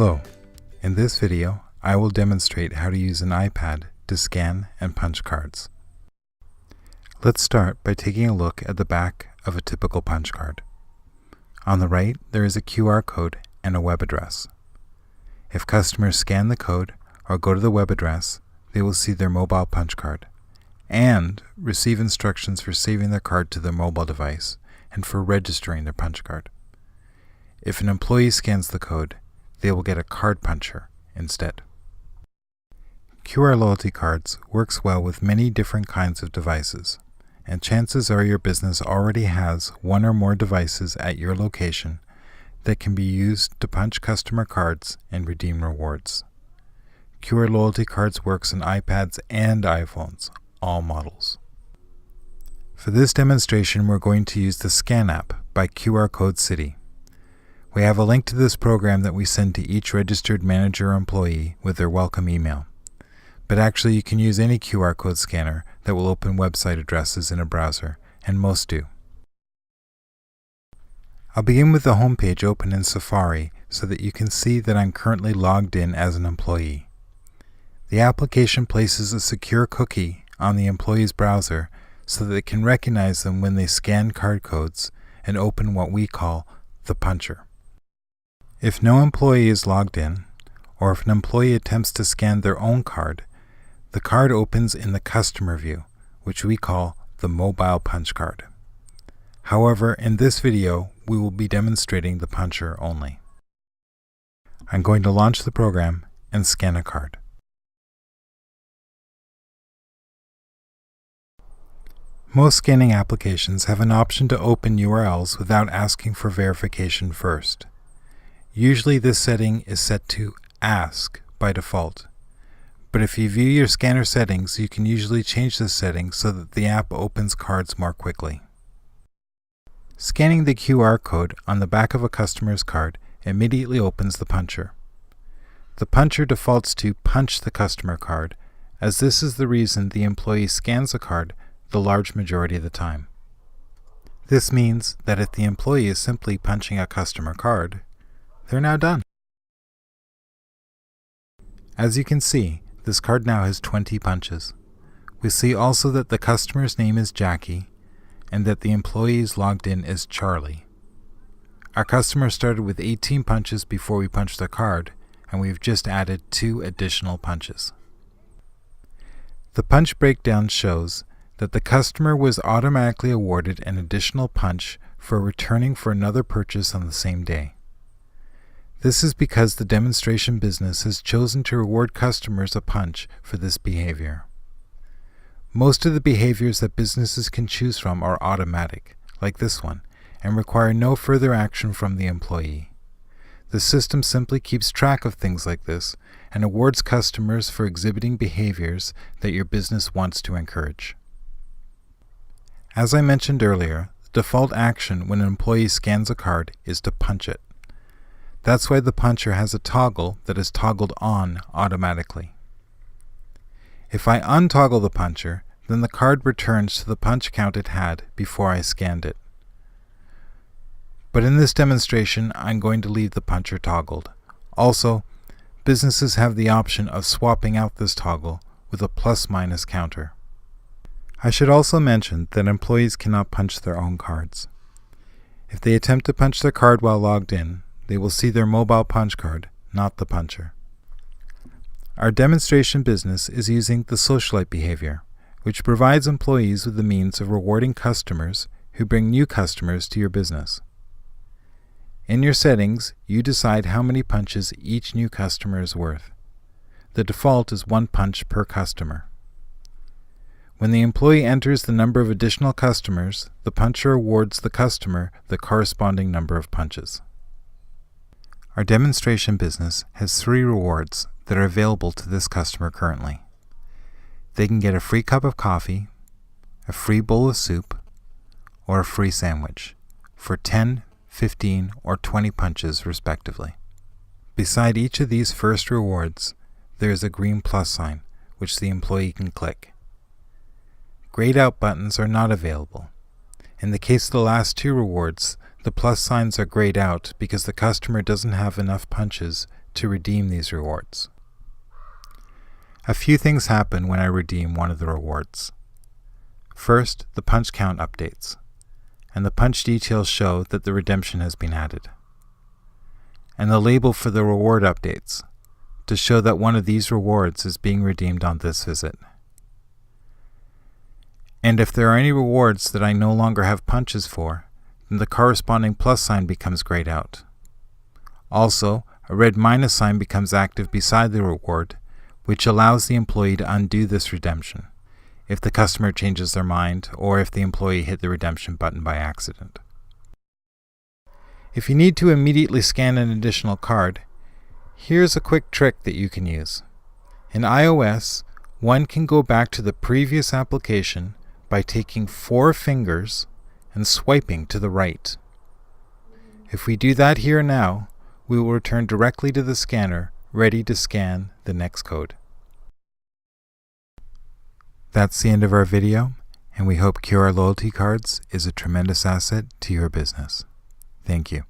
Hello, in this video I will demonstrate how to use an iPad to scan and punch cards. Let's start by taking a look at the back of a typical punch card. On the right there is a QR code and a web address. If customers scan the code or go to the web address, they will see their mobile punch card and receive instructions for saving their card to their mobile device and for registering their punch card. If an employee scans the code, they will get a card puncher instead. Whisqr Loyalty cards works well with many different kinds of devices, and chances are your business already has one or more devices at your location that can be used to punch customer cards and redeem rewards. Whisqr Loyalty cards works on iPads and iPhones, all models. For this demonstration, we're going to use the Scan app by QR Code City. We have a link to this program that we send to each registered manager or employee with their welcome email. But actually you can use any QR code scanner that will open website addresses in a browser, and most do. I'll begin with the home page open in Safari so that you can see that I'm currently logged in as an employee. The application places a secure cookie on the employee's browser so that it can recognize them when they scan card codes and open what we call the puncher. If no employee is logged in, or if an employee attempts to scan their own card, the card opens in the customer view, which we call the mobile punch card. However, in this video, we will be demonstrating the puncher only. I'm going to launch the program and scan a card. Most scanning applications have an option to open URLs without asking for verification first. Usually this setting is set to Ask by default, but if you view your scanner settings, you can usually change this setting so that the app opens cards more quickly. Scanning the QR code on the back of a customer's card immediately opens the puncher. The puncher defaults to punch the customer card, as this is the reason the employee scans a card the large majority of the time. This means that if the employee is simply punching a customer card, they're now done. As you can see, this card now has 20 punches. We see also that the customer's name is Jackie and that the employee logged in as Charlie. Our customer started with 18 punches before we punched the card, and we've just added 2 additional punches. The punch breakdown shows that the customer was automatically awarded an additional punch for returning for another purchase on the same day. This is because the demonstration business has chosen to reward customers a punch for this behavior. Most of the behaviors that businesses can choose from are automatic, like this one, and require no further action from the employee. The system simply keeps track of things like this and awards customers for exhibiting behaviors that your business wants to encourage. As I mentioned earlier, the default action when an employee scans a card is to punch it. That's why the puncher has a toggle that is toggled on automatically. If I untoggle the puncher, then the card returns to the punch count it had before I scanned it. But in this demonstration, I'm going to leave the puncher toggled. Also, businesses have the option of swapping out this toggle with a plus-minus counter. I should also mention that employees cannot punch their own cards. If they attempt to punch their card while logged in, they will see their mobile punch card, not the puncher. Our demonstration business is using the socialite behavior, which provides employees with the means of rewarding customers who bring new customers to your business. In your settings, you decide how many punches each new customer is worth. The default is 1 punch per customer. When the employee enters the number of additional customers, the puncher awards the customer the corresponding number of punches. Our demonstration business has 3 rewards that are available to this customer currently. They can get a free cup of coffee, a free bowl of soup, or a free sandwich for 10, 15, or 20 punches respectively. Beside each of these first rewards, there is a green plus sign which the employee can click. Grayed out buttons are not available. In the case of the last 2 rewards, the plus signs are grayed out because the customer doesn't have enough punches to redeem these rewards. A few things happen when I redeem one of the rewards. First, the punch count updates, and the punch details show that the redemption has been added. And the label for the reward updates to show that one of these rewards is being redeemed on this visit. And if there are any rewards that I no longer have punches for, then the corresponding plus sign becomes grayed out. Also, a red minus sign becomes active beside the reward, which allows the employee to undo this redemption if the customer changes their mind or if the employee hit the redemption button by accident. If you need to immediately scan an additional card, here's a quick trick that you can use. In iOS, one can go back to the previous application by taking 4 fingers and swiping to the right. If we do that here now, we will return directly to the scanner, ready to scan the next code. That's the end of our video, and we hope Whisqr Loyalty Cards is a tremendous asset to your business. Thank you.